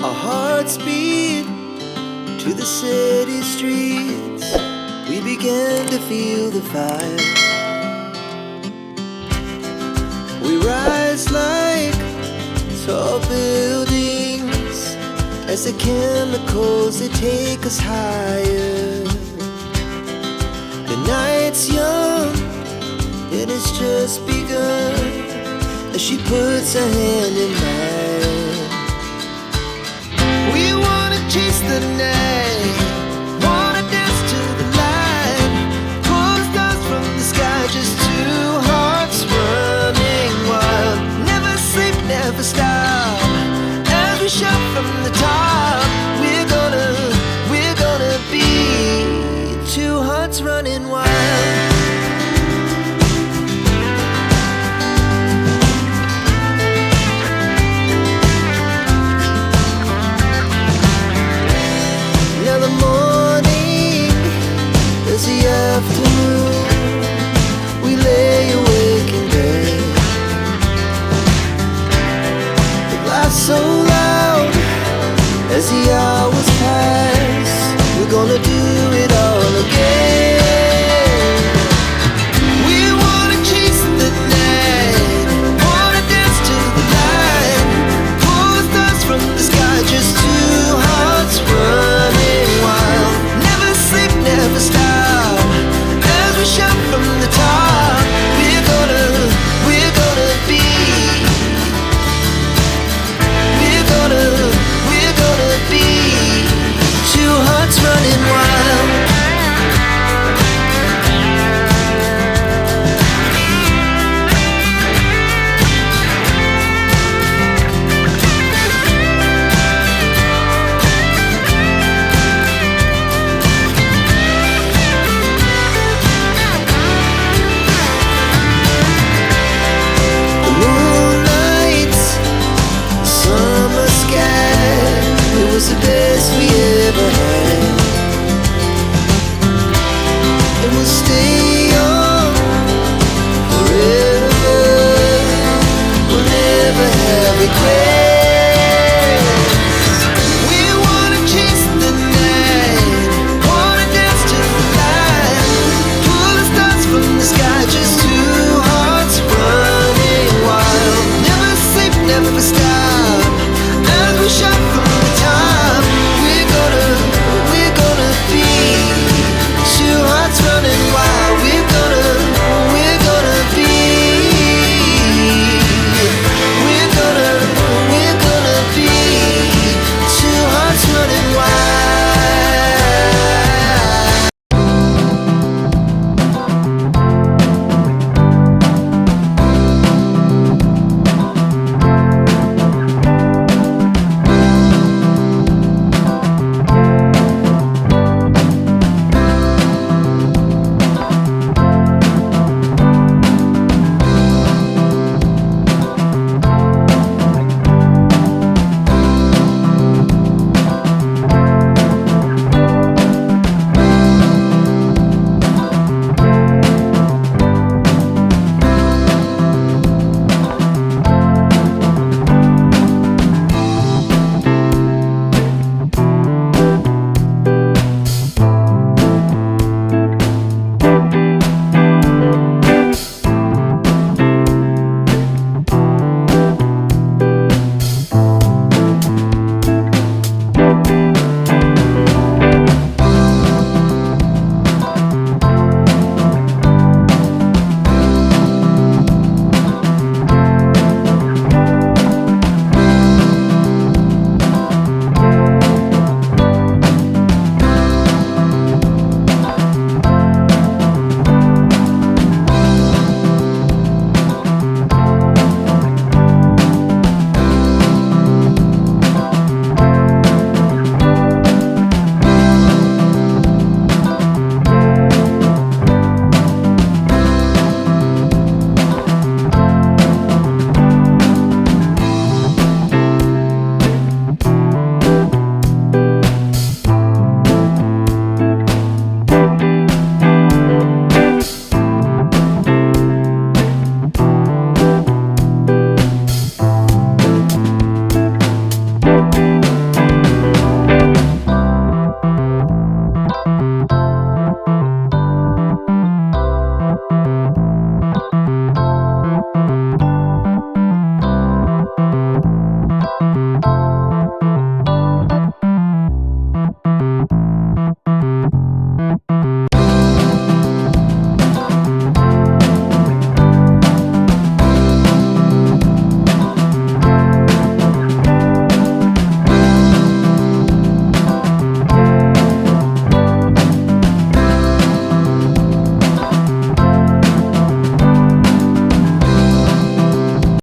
Our hearts beat to the city streets. We began to feel the fire. We rise like tall buildings as the chemicals, they take us higher. The night's young and it's just begun as she puts her hand in mine. We wanna chase the night, wanna dance to the light, pull stars from the sky, just two hearts running wild. Never sleep, never stop, as we shout from the top. We're gonna be two hearts running wild. Now the morning is the afternoon. We lay awake in bed. The laughs so loud as the hours